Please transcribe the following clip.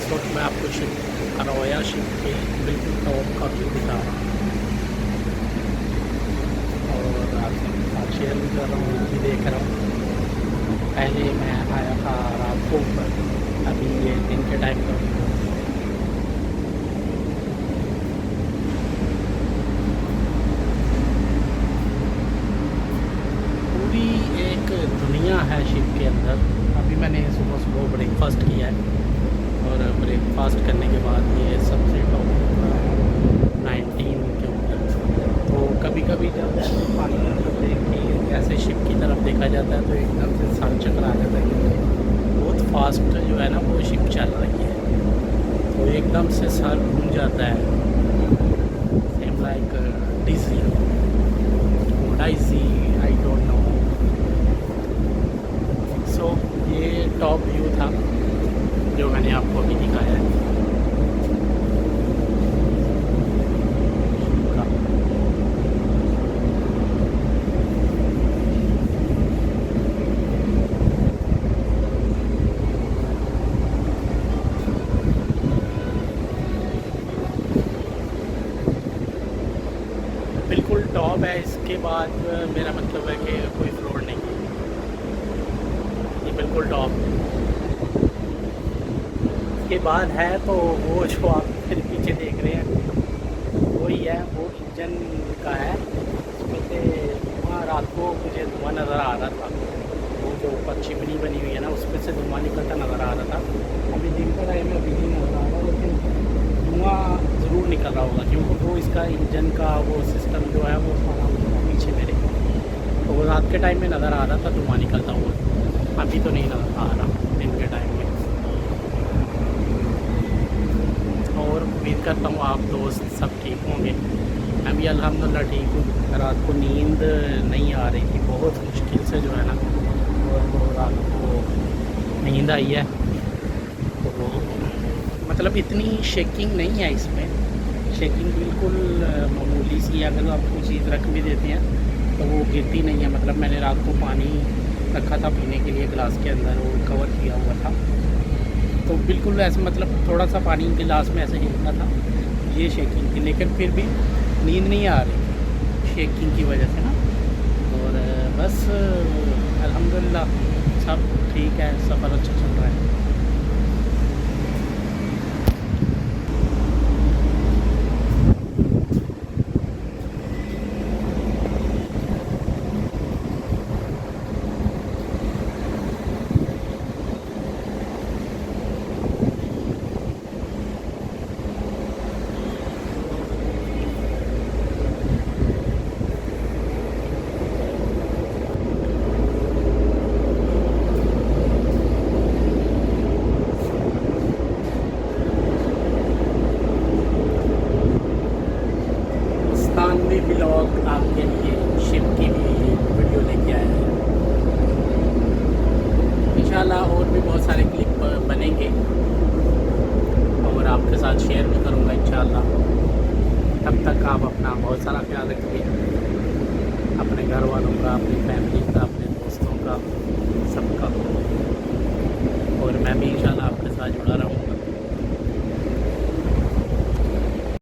इस वक्त मैं आपको शिप अरोया शिप के बिल्कुल टॉप का व्यू दिखा रहा हूँ और आपसे साथ शेयर भी कर रहा हूँ, भी देख रहा हूँ। पहले मैं आया था रात को ऊपर, अभी ये दिन के टाइम का व्यू है। पूरी एक दुनिया है शिप के अंदर। अभी मैंने सुबह सुबह ब्रेकफास्ट किया है और ब्रेकफास्ट करने के बाद ये सबसे टॉप 19 के ऊपर। तो कभी कभी जब पानी की तरफ देख के ऐसे शिप की तरफ देखा जाता है तो एकदम से सर चकरा जाता है, क्योंकि बहुत फास्ट जो है ना वो शिप चल रही है, तो एकदम से सर घूम जाता है। Same like dizzy I don't know. So ये टॉप व्यू था जो मैंने आपको अभी दिखाया है। बिल्कुल टॉप है, इसके बाद मेरा मतलब है कि कोई फ्लोर नहीं है, ये बिल्कुल टॉप के बाद है। तो वो जो आप मेरे पीछे देख रहे हैं वही है, वो इंजन का है। उसमें से धुआं रात को मुझे धुआं नज़र आ रहा था, वो जो ऊपर चिमनी बनी हुई है ना उसमें से धुआं निकलता नज़र आ रहा था। अभी दिन का टाइम में अभी नहीं नज़र आ रहा, लेकिन धुआं ज़रूर निकल रहा होगा, क्योंकि वो इसका इंजन का वो सिस्टम जो है वो सारा पीछे मेरे, तो वो रात के टाइम में नज़र आ रहा था धुआं निकलता हुआ। अभी तो नहीं नज़र आ रहा दिन के टाइम में। और उम्मीद करता हूँ आप दोस्त सब ठीक होंगे। मैं भी अल्हम्दुलिल्लाह ठीक हूँ। रात को नींद नहीं आ रही थी, बहुत मुश्किल से जो है ना वो रात को नींद आई है। तो मतलब इतनी शेकिंग नहीं है इसमें, शेकिंग बिल्कुल मामूली सी। अगर आप कोई चीज़ रख भी देते हैं तो वो गिरती नहीं है। मतलब मैंने रात को पानी रखा था पीने के लिए गिलास के अंदर, वो कवर किया हुआ था, तो बिल्कुल ऐसे मतलब थोड़ा सा पानी गिलास में ऐसे हिलता था, ये शेकिंग थी। लेकिन फिर भी नींद नहीं आ रही शेकिंग की वजह से ना। और बस अल्हम्दुलिल्लाह सब ठीक है, सफ़र अच्छा चल रहा है। भी ब्लॉग आपके लिए शिप की भी वीडियो लेके आया है। इंशाल्लाह और भी बहुत सारे क्लिप बनेंगे और आपके साथ शेयर भी करूँगा इंशाल्लाह। तब तक आप अपना बहुत सारा ख्याल रखिए, अपने घर वालों का, अपनी फैमिली का, अपने दोस्तों का, सबका। और मैं भी इंशाल्लाह आपके साथ जुड़ा रहूँगा।